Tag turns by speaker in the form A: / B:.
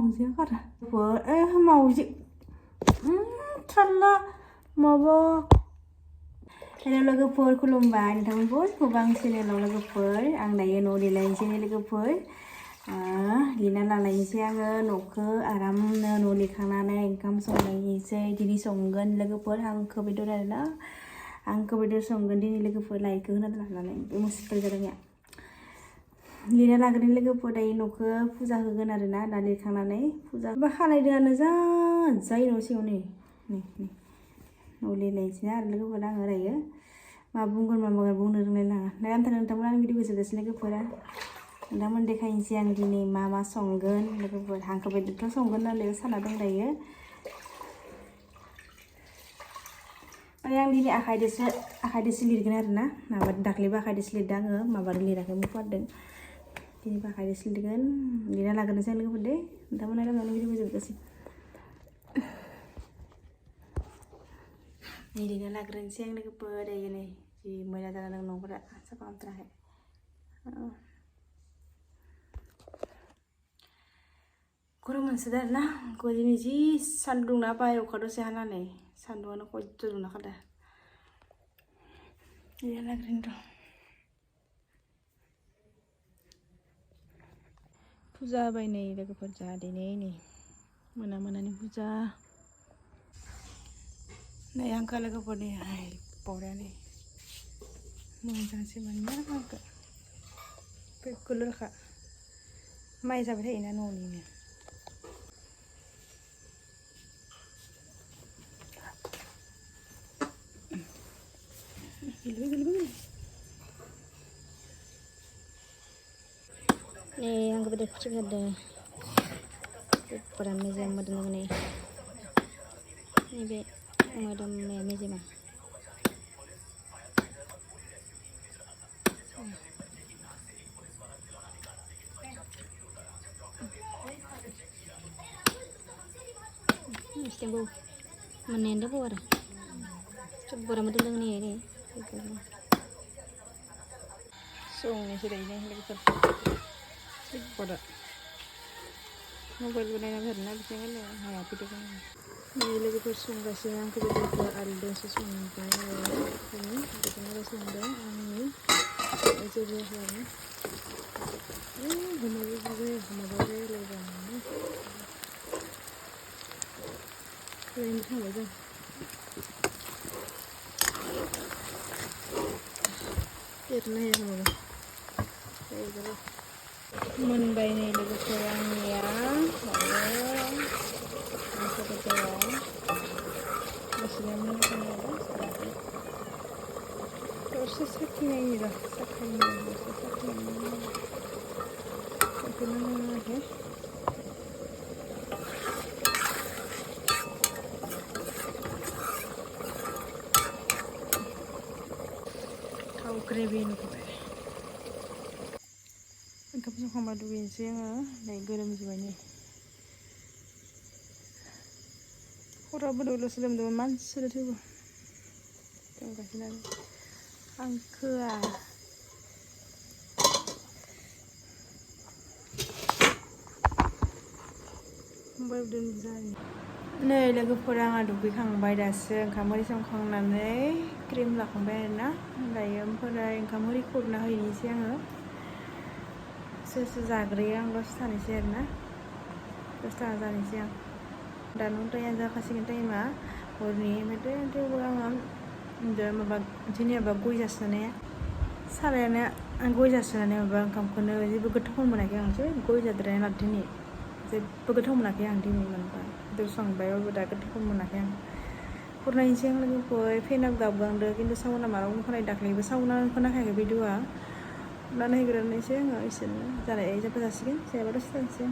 A: मावजिया खारा मावजि थारला माबा हेलौ लोगोफोर खुलुमबाय नोंथांमोनखौ गोबां चेनेलाव लोगोफोर आं दायो न' लिरलायनोसै लोगोफोर लिरना लालायनोसै आङो न'खौ आरामनो न' लिरखांनानै ओंखाम संलायनोसै दिनै संगोन लोगोफोर हांखो बेदर आरोना हांखो बेदर संगोन दिनै लोगोफोर लाइटखौ होना लानानै मुस्किल जादों लिरना लाग्रोन लोगोफोर दायो न'खौ फुजा होगोन आरोना दा लिरखांनानै फुजा खालायदोंआनो जा जाय न' सिङाव नै न' लिरलायनोसै आरो लोगोफोर आङो दायो मा बुंगोन मा मागोन बुंनो रोंलाय लाङा नाथाय नोंथांमोना आंनि भिडिअखौ जोबजासिम लोगोफोरा नोंथांमोन देखायनोसै आं दिनै मा मा संगोन लोगोफोर हांखो बेदरथ' संगोन नालाय साना दं दायो माने आं दिनै आखाइजोंसो लिरगोन आरोना माबा दाख्लैबो आखाइजोंसो लिरदों आङो माबाजों लिराखै मुफारदों दिनै आखाइजोंसो लिरगोन लिरना लाग्रोनोसै आं लोगोफोर दे नोंथांमोना आंनि भिडिअखौ जोबजासिम लिरना लाग्रोनोसै आं लोगोफोर दायो नै जि मैला जाना दं न'फोरा साफा खालामथाराखै गरम मोनसोदों आरोना दिनै जि सान्दुं ना बाय अखा दसे हानानै सान्दुंआनो खयथ' दुंना खादा लिरना लाग्रोनि र' फुजा होबाय नै लोगोफोर जोंहा दिनै नै मोनानि फुजा नै आंखा लोगोफोरनि बरिया नै मोजांसै मोनना आंखो बे गोलोरखा माइ जाबाय थायोना न'निनो आंखौ बेदर फुथिगारदों जोबोरा मेजेम मोदोम नै नैबे मोदोमनाया मेजेमा Istimewa, menenda buara, coba ramai dulu nih ini. Sungguh sudah ini lagi ter, pada mobile gue nanya karena bisa kan ya, happy deh kan. Ini lagi bersungguh sih yang kita juga ada sesungguhnya ini, kita ada sungguh ini, aja deh lagi. Hamabe lagi. Kalian bisa nggak sih? Irna ya sama lo. Menbai nih lagi kurangnya, masuk ke dalam. Masih lama kan ya? Proses sakitnya ini lah, sakitnya. Gimana ya? Gravy ini kita. Engkau bisa kamar dulu sih ya, naik garam sebanyak. Orang berdua sedang doman sudah tuh. Terima kasih lagi. Angka. Baru dan berani. Nih lagu perang aduk bikang daso kamari संखांनानै cream लाखांबाय आरोना दायो ओमफ्राय ओंखाम ओरि खुरना हैनोसै आङो सोर जाग्रोयो आं दसे थानोसै आरोना दसे थाना जानोसै आं दा न'थायानो जाखासिगोन टाइमा हरनि ओमफ्राय थेवबो आङो माबा दिनै माबा गय जास्रानाया सारायानो गय जास्रानानै माबा ओंखामखौनो जेबो गोथाव मोनाखै आं गय जाद्रायना लादों दिनै जेबो गोथाव मोनाखै आं दिनै मोनबा बेदर संबायबाबो दा गोथाव मोनाखै आं खुरनायसै आं लोगोफोर फेना गाबगांदों खिन्थु साउन्डआ माराव खोनायो दाख्लैबो साउन्डआनो खोनाखायाखै भिडिअ'आ नायग्रोनोसै आङो इसोरनो जानाय जासिगोन जायाबा दसे थानोसै